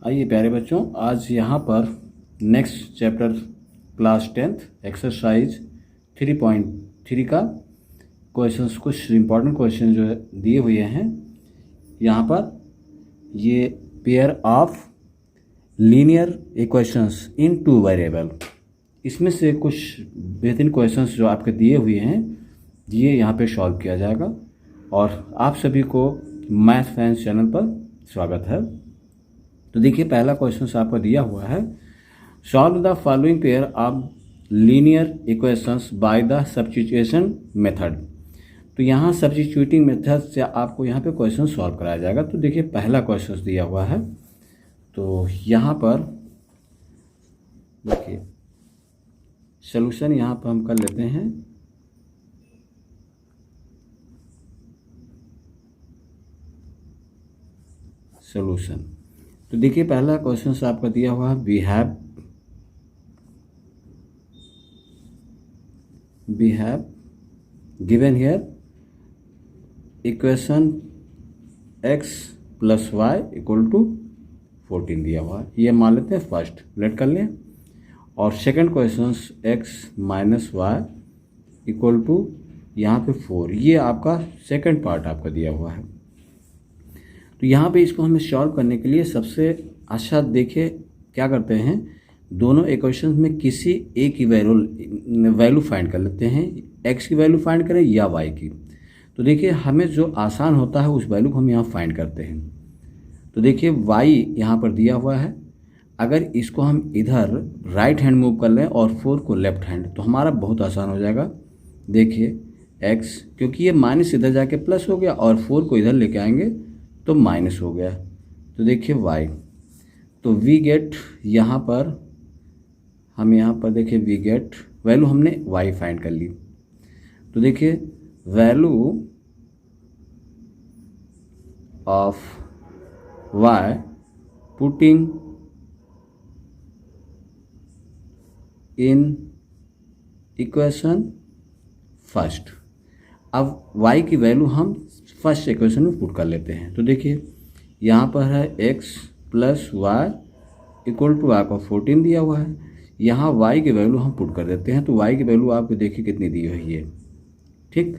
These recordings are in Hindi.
आइए प्यारे बच्चों, आज यहाँ पर next chapter class 10th exercise 3.3 का क्वेश्चंस, कुछ इम्पॉर्टेंट क्वेश्चन जो है दिए हुए हैं यहाँ पर। ये pair of linear equations in two variable, इसमें से कुछ बेहतरीन क्वेश्चंस जो आपके दिए हुए हैं ये यहाँ पे सॉल्व किया जाएगा। और आप सभी को मैथ फैंस चैनल पर स्वागत है। तो देखिए, पहला क्वेश्चन आपको दिया हुआ है, solve the following pair of linear equations by the substitution method. तो यहाँ सब्स्टिट्यूटिंग मेथड से आपको यहाँ पे क्वेश्चन सॉल्व कराया जाएगा। तो देखिए, पहला क्वेश्चन दिया हुआ है, तो यहाँ पर देखिए सॉल्यूशन यहाँ पर हम कर लेते हैं। सॉल्यूशन, तो देखिए पहला क्वेश्चन आपका दिया हुआ है, we have given here equation x + y = 14 दिया हुआ है। ये मान लेते हैं फर्स्ट, लेट कर लें। और सेकंड क्वेश्चन x - y = यहाँ पे 4, ये आपका सेकंड पार्ट आपका दिया हुआ है। तो यहाँ पे इसको हमें सॉल्व करने के लिए सबसे अच्छा देखिए क्या करते हैं, दोनों इक्वेशन में किसी एक की वैल्यू फाइंड कर लेते हैं। x की वैल्यू फाइंड करें या y की। तो देखिए हमें जो आसान होता है उस वैल्यू को हम यहाँ फाइंड करते हैं। तो देखिए y यहाँ पर दिया हुआ है, अगर इसको हम इधर राइट हैंड मूव कर लें और 4 को लेफ्ट हैंड, तो हमारा बहुत आसान हो जाएगा। देखिए x, क्योंकि ये माइनस इधर जाके प्लस हो गया और 4 को इधर लेके आएंगे तो माइनस हो गया। तो देखिए y, तो वी गेट यहाँ पर हम यहाँ पर देखिए वी गेट वैल्यू हमने y फाइंड कर ली। तो देखिए value of y putting in equation first. अब y की वैल्यू हम फर्स्ट इक्वेशन में पुट कर लेते हैं। तो देखिए यहाँ पर है x + y = आपका 14 दिया हुआ है। यहाँ y की वैल्यू हम पुट कर देते हैं। तो y की वैल्यू आपको देखिए कितनी दी हुई है, ठीक।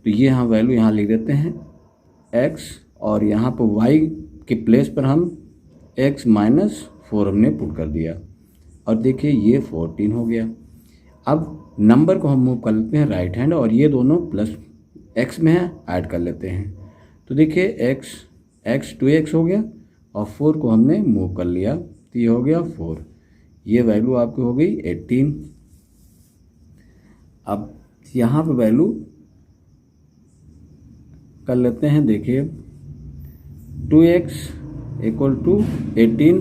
तो ये हम वैल्यू यहाँ लिख देते हैं x, और यहाँ पर y के प्लेस पर हम x - 4 हमने पुट कर दिया, और देखिए ये 14 हो गया। अब नंबर को हम मूव कर लेते हैं राइट हैंड, और ये दोनों प्लस x में है, ऐड कर लेते हैं। तो देखिए x 2x हो गया और 4 को हमने मूव कर लिया, तो ये हो गया 4। ये वैल्यू आपकी हो गई 18। अब यहाँ पे वैल्यू कर लेते हैं। देखिए 2x = 18।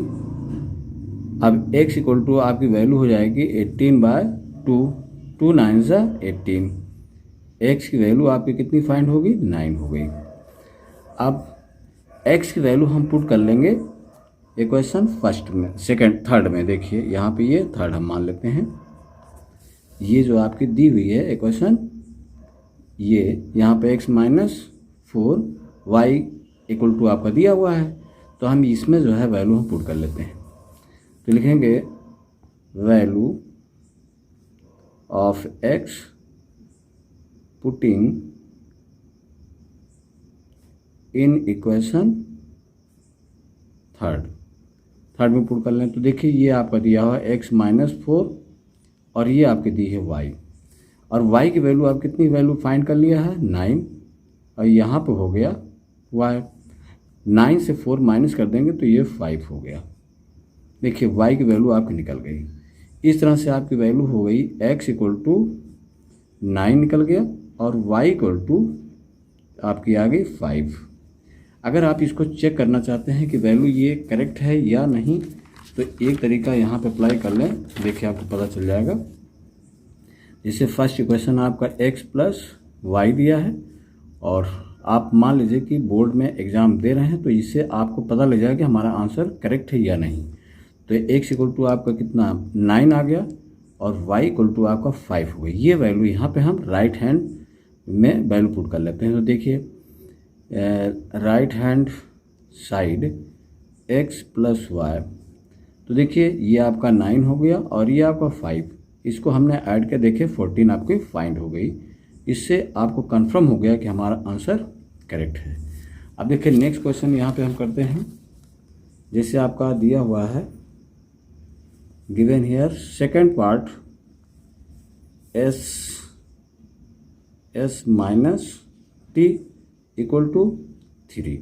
अब x = आपकी वैल्यू हो जाएगी 18/2, 2 9 18। x की वैल्यू आपकी कितनी फाइंड होगी, 9 हो गई। अब x की वैल्यू हम पुट कर लेंगे इक्वेशन फर्स्ट में, थर्ड में। देखिए यहाँ पे ये थर्ड हम मान लेते हैं। ये जो आपकी दी हुई है इक्वेशन, ये यहाँ पे x - 4 y = आपका दिया हुआ है, तो हम इसमें जो है वैल्यू हम पुट कर लेते हैं। तो लिखेंगे value of x putting in equation third में पुट कर लें। तो देखिए ये आपका दिया हुआ है x - 4, और ये आपकी दी है y, और y की वैल्यू आप कितनी वैल्यू फाइंड कर लिया है, 9, और यहाँ पे हो गया y। 9 से 4 माइनस कर देंगे तो ये 5 हो गया। देखिए y की वैल्यू आपकी निकल गई। इस तरह से आपकी वैल्यू हो गई x = 9 निकल गया, और y = आपकी आ गई 5। अगर आप इसको चेक करना चाहते हैं कि वैल्यू ये करेक्ट है या नहीं, तो एक तरीका यहाँ पे अप्लाई कर लें। देखिए आपको पता चल जाएगा। जैसे फर्स्ट इक्वेशन आपका x + y दिया है, और आप मान लीजिए कि बोर्ड में एग्ज़ाम दे रहे हैं, तो इससे आपको पता लग जाएगा कि हमारा आंसर करेक्ट है या नहीं। तो x = आपका कितना 9 आ गया, और y = आपका 5 हो गई। ये वैल्यू यहाँ पे हम राइट हैंड में वैल्यू पुट कर लेते हैं। तो देखिए right hand side x plus y. तो देखिए ये आपका 9 हो गया और ये आपका 5, इसको हमने ऐड कर देखे 14 आपकी फाइंड हो गई। इससे आपको कंफर्म हो गया कि हमारा आंसर करेक्ट है। अब देखिए नेक्स्ट क्वेश्चन यहाँ पे हम करते हैं। जैसे आपका दिया हुआ है given here second part s minus t equal to 3,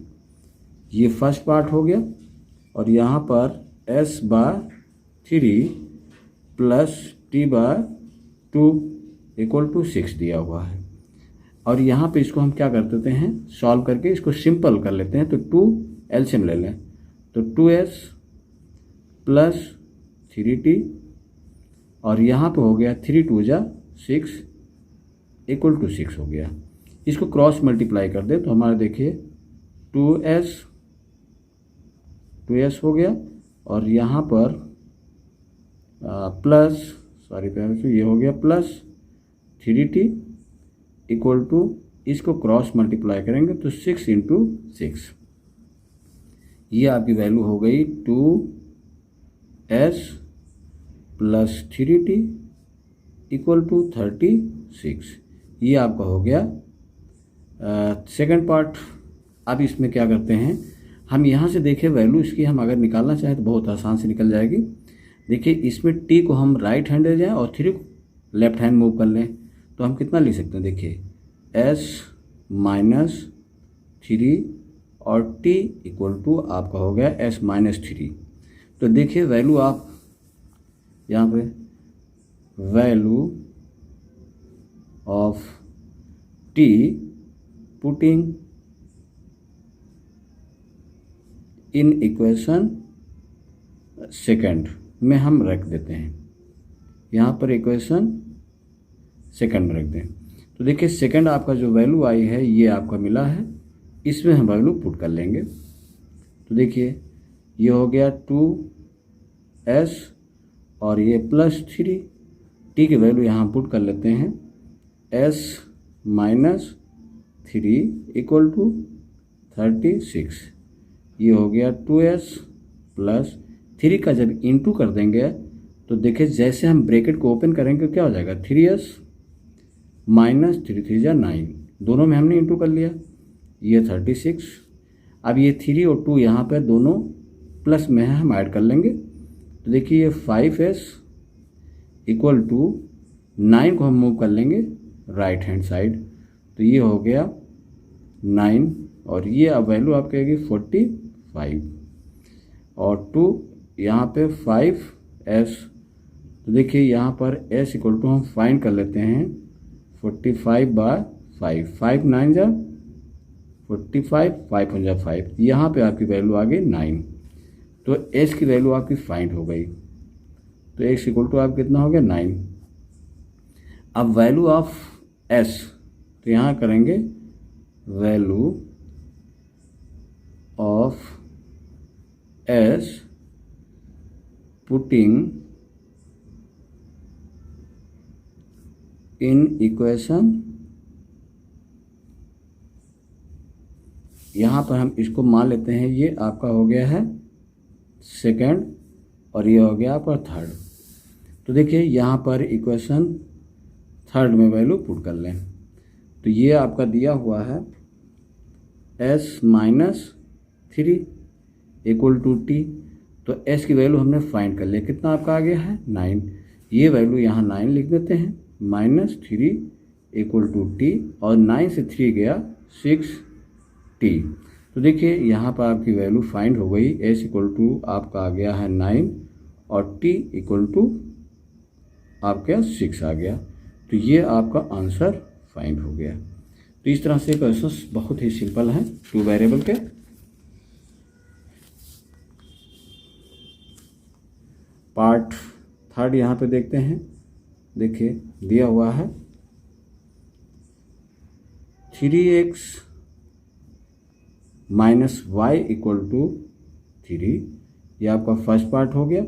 ये फर्स्ट पार्ट हो गया। और यहाँ पर s by 3 plus t by 2 equal to 6 दिया हुआ है। और यहाँ पे इसको हम क्या कर देते हैं, सॉल्व करके इसको सिंपल कर लेते हैं। तो 2 एलसीएम ले लें, तो 2s प्लस 3t और यहाँ पे हो गया 3 2 जा 6 इक्वल टू 6 हो गया। इसको क्रॉस मल्टीप्लाई कर दे तो हमारा देखिए 2s हो गया और यहाँ पर प्लस ये हो गया प्लस 3t इक्वल टू, इसको क्रॉस मल्टीप्लाई करेंगे तो 6 इंटू 6, ये आपकी वैल्यू हो गई 2s plus 3t equal to 36। ये आपका हो गया सेकंड पार्ट। अब इसमें क्या करते हैं हम, यहाँ से देखें वैल्यू इसकी हम अगर निकालना चाहें तो बहुत आसान से निकल जाएगी। देखिए इसमें t को हम राइट हैंड ले जाएं और 3 को लेफ्ट हैंड मूव कर लें तो हम कितना लिख सकते हैं। देखिए s माइनस 3 और t इक्वल टू आपका हो गया s माइनस 3। तो देखिए वैल्यू आप यहाँ पे value of t putting in equation second में हम रख देते हैं, यहाँ पर इक्वेशन सेकंड में रख दें। तो देखिए सेकंड आपका जो वैल्यू आई है ये आपका मिला है, इसमें हम वैल्यू पुट कर लेंगे। तो देखिए ये हो गया 2s और ये प्लस 3, t की वैल्यू यहाँ पुट कर लेते हैं s माइनस 3 इक्वल टू 36। ये हो गया 2s प्लस 3 का जब इंटू कर देंगे तो देखिए जैसे हम ब्रैकेट को ओपन करेंगे क्या हो जाएगा 3s माइनस 3 3 जा 9, दोनों में हमने इंटू कर लिया, ये 36। अब ये 3 और 2 यहाँ पर दोनों प्लस में है, हम ऐड कर लेंगे। तो देखिए ये 5s इक्वल टू 9 को हम मूव कर लेंगे राइट हैंड साइड, तो ये हो गया 9 और ये अब वैल्यू आपकी आएगी 45 और 2 यहाँ पे 5s। तो देखिए यहाँ पर s इक्वल टू हम फाइंड कर लेते हैं 45 बाय 5, 5 9 जा 45, 5 1 जा 5, यहाँ पे आपकी वैल्यू आ गई 9। तो s की वैल्यू आपकी फाइंड हो गई, तो x इक्वल टू आप कितना हो गया 9। अब वैल्यू ऑफ s, तो यहाँ करेंगे value of s putting in equation, यहाँ पर हम इसको मान लेते हैं ये आपका हो गया है सेकंड और ये हो गया आपका थर्ड। तो देखिए यहाँ पर इक्वेशन थर्ड में वैल्यू पुट कर लें, तो ये आपका दिया हुआ है s minus 3 equal to t। तो s की वैल्यू हमने फाइंड कर लिया, कितना आपका आ गया है 9। ये वैल्यू यहाँ 9 लिख देते हैं, माइनस 3 इक्वल टू t और 9 से 3 गया 6t। तो देखिए यहाँ पर आपकी वैल्यू फाइंड हो गई, s इक्वल टू आपका आ गया है 9 और t इक्वल टू आपका 6 आ गया। तो ये आपका आंसर फाइंड हो गया। तो इस तरह से क्वेश्चंस बहुत ही सिंपल हैं 2 वेरिएबल के। पार्ट थर्ड यहाँ पे देखते हैं। देखिए दिया हुआ है 3x minus Y equal to 3, ये आपका फर्स्ट पार्ट हो गया।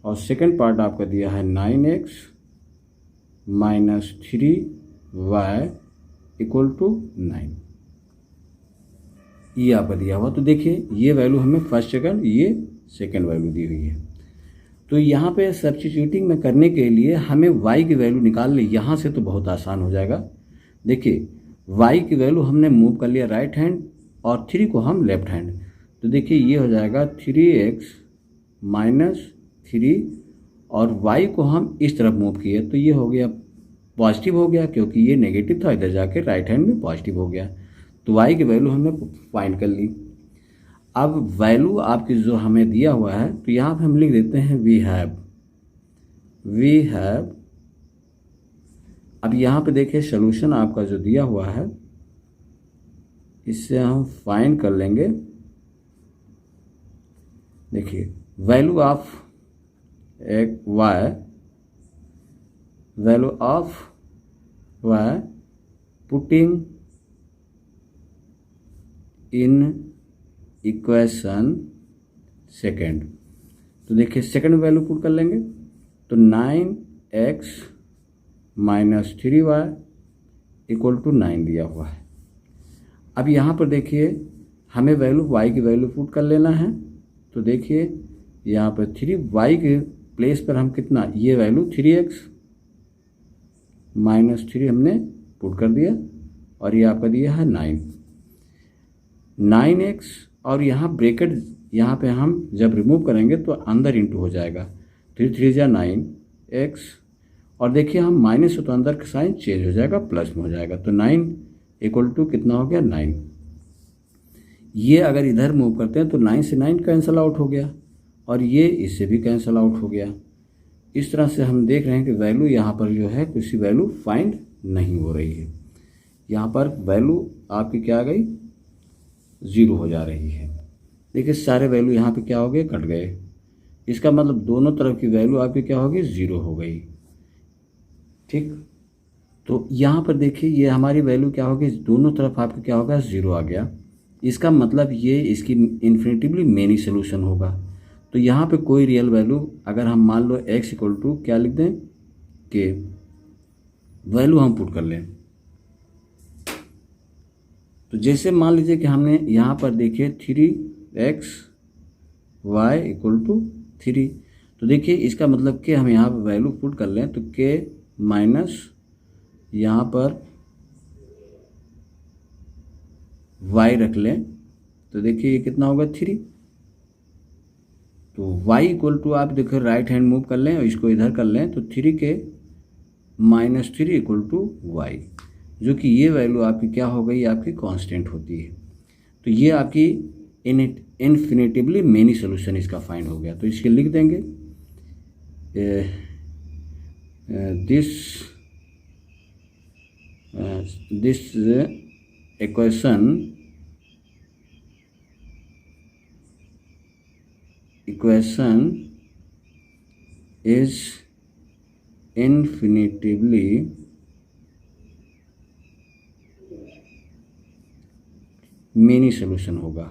और सेकंड पार्ट आपका दिया है 9x minus 3y equal to 9। ये आपका दिया हुआ। तो देखिए ये वैल्यू हमें फर्स्ट सेकंड, ये सेकंड वैल्यू दी हुई है। तो यहाँ पे सब्स्टिट्यूटिंग में करने के लिए हमें y की वैल्यू निकाल ली। यहाँ से तो बहुत आसान हो जाएगा। देखिए y की वैल्यू हमने मूव कर लिया राइट हैंड और 3 को हम लेफ्ट हैंड। तो देखिए ये हो जाएगा 3x माइनस 3 और y को हम इस तरफ मूव किए तो ये हो गया पॉजिटिव हो गया, क्योंकि ये नेगेटिव था, इधर जाके राइट हैंड में पॉजिटिव हो गया। तो y की वैल्यू हमने फाइंड कर ली। अब वैल्यू आपकी जो हमें दिया हुआ है तो यहाँ पे हम लिख देते हैं वी हैव। अब यहाँ पे देखिए सॉल्यूशन आपका जो दिया हुआ है इससे हम फाइंड कर लेंगे। देखिए value of y putting in equation second. तो देखिए सेकेंड वैल्यू पुट कर लेंगे तो 9x minus 3y equal to 9 दिया हुआ है। अब यहाँ पर देखिए हमें वैल्यू y की वैल्यू पुट कर लेना है। तो देखिए यहाँ पर 3y के प्लेस पर हम कितना, ये वैल्यू 3x माइनस 3 हमने पुट कर दिया और ये आपका दिया है 9x और यहाँ ब्रैकेट यहाँ पे हम जब रिमूव करेंगे तो अंदर इंटू हो जाएगा, 3 3 जा 9x और देखिए हम माइनस हो तो अंदर का साइन चेंज हो जाएगा, प्लस में हो जाएगा। तो 9 इक्वल टू कितना हो गया 9। ये अगर इधर मूव करते हैं तो 9 से 9 कैंसिल आउट हो गया और ये इससे भी कैंसिल आउट हो गया। इस तरह से हम देख रहे हैं कि वैल्यू यहाँ पर जो है किसी वैल्यू फाइंड नहीं हो रही है। यहाँ पर वैल्यू आपकी क्या आ गई, 0 हो जा रही है। देखिए सारे वैल्यू यहाँ पे क्या हो गए, कट गए। इसका मतलब दोनों तरफ की वैल्यू आपकी क्या होगी, 0 हो गई। ठीक, तो यहाँ पर देखिए ये हमारी वैल्यू क्या होगी, दोनों तरफ आपका क्या होगा, 0 आ गया। इसका मतलब ये इसकी इन्फिनिटिवली मेनी सोल्यूशन होगा। तो यहाँ पे कोई रियल वैल्यू अगर हम मान लो x इक्वल टू क्या लिख दें कि वैल्यू हम पुट कर लें। तो जैसे मान लीजिए कि हमने यहाँ पर देखिए 3x y इक्वल टू 3, तो देखिए इसका मतलब कि हम यहाँ पर वैल्यू पुट कर लें तो k माइनस यहाँ पर y रख लें तो देखिए ये कितना होगा 3। तो y इक्वल टू आप देखो राइट हैंड मूव कर लें और इसको इधर कर लें तो 3k minus 3 equal to y, जो कि ये वैल्यू आपकी क्या हो गई, आपकी कांस्टेंट होती है। तो ये आपकी इन्फिनिटिवली मेनी सोल्यूशन इसका फाइंड हो गया। तो इसके लिख देंगे this equation is infinitively many solution होगा।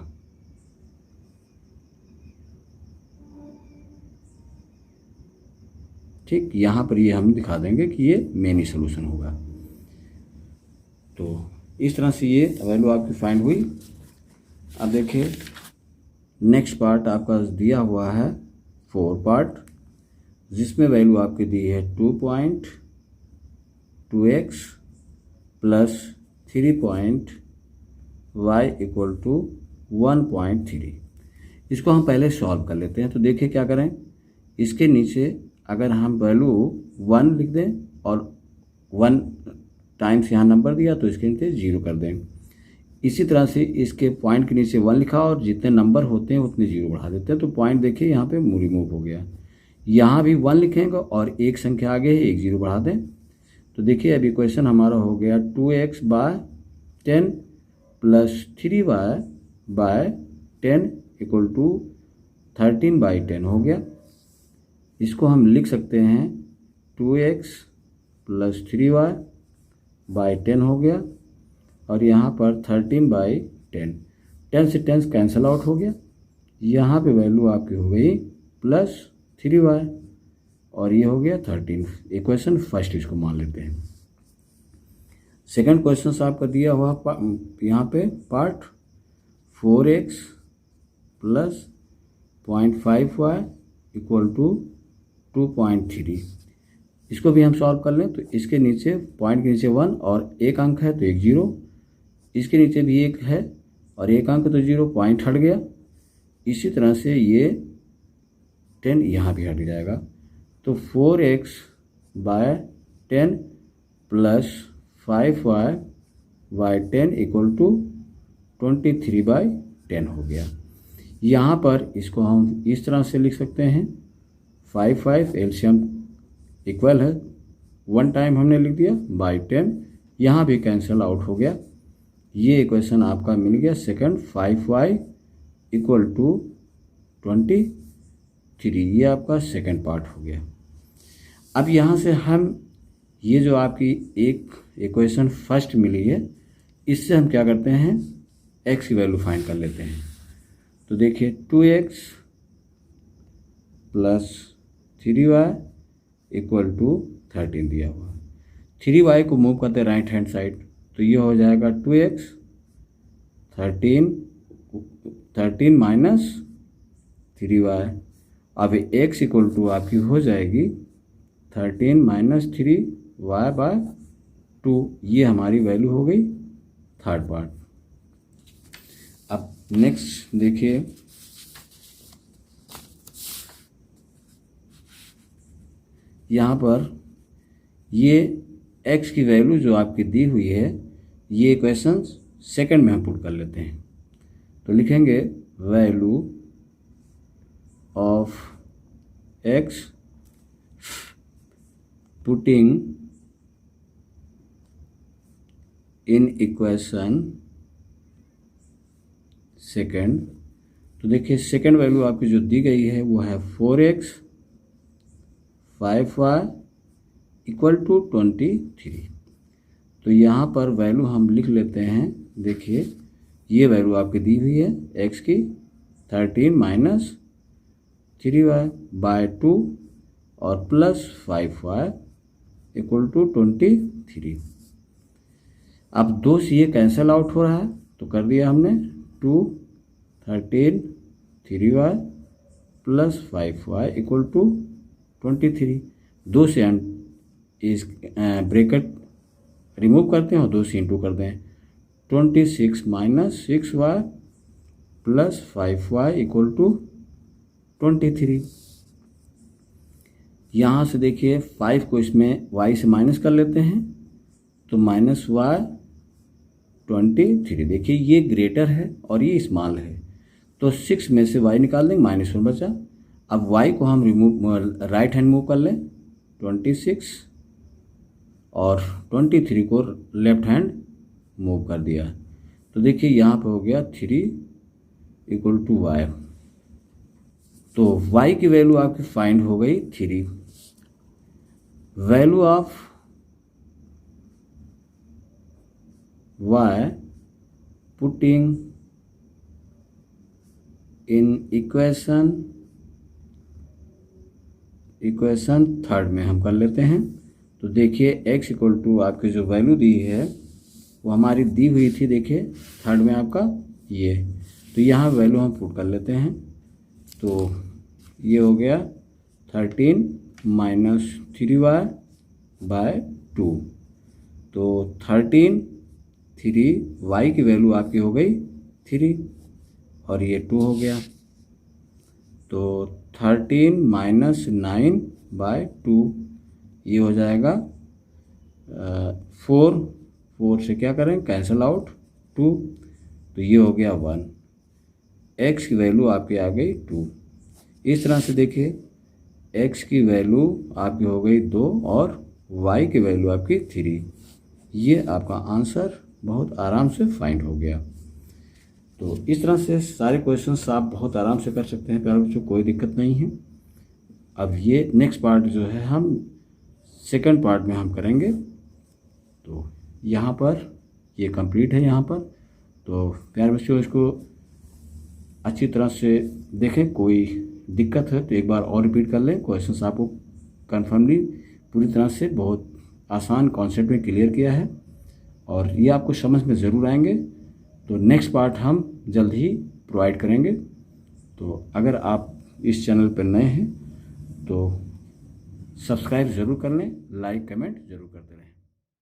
ठीक, यहाँ पर ये हम दिखा देंगे कि ये मेनी सोल्यूशन होगा। तो इस तरह से ये वैल्यू आपकी फाइंड हुई। अब देखिए नेक्स्ट पार्ट आपका दिया हुआ है 4 पार्ट, जिसमें वैल्यू आपकी दी है 2.2x plus 3.y equal to 1.3। इसको हम पहले सॉल्व कर लेते हैं। तो देखिए क्या करें, इसके नीचे अगर हम वैल्यू 1 लिख दें और 1 टाइम्स यहाँ नंबर दिया तो इसके नीचे 0 कर दें। इसी तरह से इसके पॉइंट के नीचे 1 लिखा और जितने नंबर होते हैं उतने 0 बढ़ा देते हैं। तो पॉइंट देखिए यहाँ पे रिमूव हो गया। यहाँ भी 1 लिखेंगे और एक संख्या आगे है, एक 0 बढ़ा दें। तो देखिए अब इक्वेशन हमारा हो गया 2x by 10 plus 3y by 10 equal to 13/10 हो गया। इसको हम लिख सकते हैं 2x प्लस 3y बाय 10 हो गया और यहाँ पर 13/10, 10 से 10 कैंसिल आउट हो गया। यहाँ पे वैल्यू आपकी हो गई प्लस 3y और ये हो गया 13। इक्वेशन फर्स्ट इसको मान लेते हैं। सेकंड क्वेश्चन आपका दिया हुआ यहाँ पे part 4x plus 0.5y equal to 2.3। इसको भी हम सॉल्व कर लें तो इसके नीचे पॉइंट के नीचे 1 और एक अंक है तो एक 0, इसके नीचे भी एक है और एक अंक तो 0, पॉइंट हट गया। इसी तरह से ये 10 यहाँ भी हट जाएगा। तो 4x by 10 plus 5y by 10 equal to 23/10 हो गया। यहाँ पर इसको हम इस तरह से लिख सकते हैं 5 एलसीएम इक्वल है 1 टाइम हमने लिख दिया बाय 10, यहाँ भी कैंसिल आउट हो गया। ये इक्वेशन आपका मिल गया सेकंड 5y इक्वल टू 23। ये आपका सेकंड पार्ट हो गया। अब यहाँ से हम ये जो आपकी एक इक्वेशन फर्स्ट मिली है इससे हम क्या करते हैं x की वैल्यू फाइंड कर लेते हैं। तो देखिए 2x plus 3y equal to 13 दिया हुआ। 3y को मूव करते राइट हैंड साइड तो ये हो जाएगा 2x 13 माइनस 3y। अब x इक्वल टू आपकी हो जाएगी 13 माइनस 3y बाय 2। ये हमारी वैल्यू हो गई थर्ड पार्ट। अब नेक्स्ट देखिए यहाँ पर ये x की वैल्यू जो आपकी दी हुई है ये इक्वेशन सेकंड में हम पुट कर लेते हैं। तो लिखेंगे value of x putting in equation second. तो देखिए सेकंड वैल्यू आपकी जो दी गई है वो है 4x 5y इक्वल टू 23। तो यहाँ पर वैल्यू हम लिख लेते हैं। देखिए ये वैल्यू आपकी दी हुई है x की 13 माइनस 3y बाय 2 और प्लस 5y इक्वल टू 23। अब 2 से ये कैंसिल आउट हो रहा है तो कर दिया हमने 2 13 3y plus 5y equal to 23। 2 से इस ब्रैकेट रिमूव करते हैं और 2 से इंटू करते हैं। 26 minus 6y plus 5y equal to 23। यहाँ से देखिए 5 को इसमें y से माइनस कर लेते हैं तो माइनस y 23। देखिए ये ग्रेटर है और ये स्मॉल है तो 6 में से y निकाल देंगे, -1 बचा। अब y को हम रिमूव राइट हैंड मूव कर लें 26 और 23 को लेफ्ट हैंड मूव कर दिया। तो देखिए यहाँ पे हो गया 3 इक्वल टू y। तो y की वैल्यू आपकी फाइंड हो गई 3। Value of y putting in equation third में हम कर लेते हैं। तो देखिए x इक्वल टू आपकी जो वैल्यू दी है वो हमारी दी हुई थी। देखिए थर्ड में आपका ये, तो यहाँ वैल्यू हम पुट कर लेते हैं। तो ये हो गया 13 माइनस 3y बाय 2। तो 13 3y की वैल्यू आपकी हो गई 3 और ये 2 हो गया। तो 13 माइनस 9 बाय 2 ये हो जाएगा 4 से क्या करें कैंसिल आउट 2 तो ये हो गया 1। x की वैल्यू आपकी आ गई 2। इस तरह से देखिए x की वैल्यू आपकी हो गई 2 और y की वैल्यू आपकी 3। ये आपका आंसर बहुत आराम से फाइंड हो गया। तो इस तरह से सारे क्वेश्चंस आप बहुत आराम से कर सकते हैं प्यारे बच्चों, कोई दिक्कत नहीं है। अब ये नेक्स्ट पार्ट जो है हम सेकंड पार्ट में हम करेंगे। तो यहाँ पर ये कंप्लीट है यहाँ पर। तो प्यारे बच्चों इसको अच्छी तरह से देखें, कोई दिक्कत है तो एक बार और रिपीट कर लें। क्वेश्चंस आपको कन्फर्मली पूरी तरह से बहुत आसान कॉन्सेप्ट में क्लियर किया है और ये आपको समझ में ज़रूर आएंगे। तो नेक्स्ट पार्ट हम जल्द ही प्रोवाइड करेंगे। तो अगर आप इस चैनल पर नए हैं तो सब्सक्राइब ज़रूर कर लें, लाइक कमेंट ज़रूर करते रहें।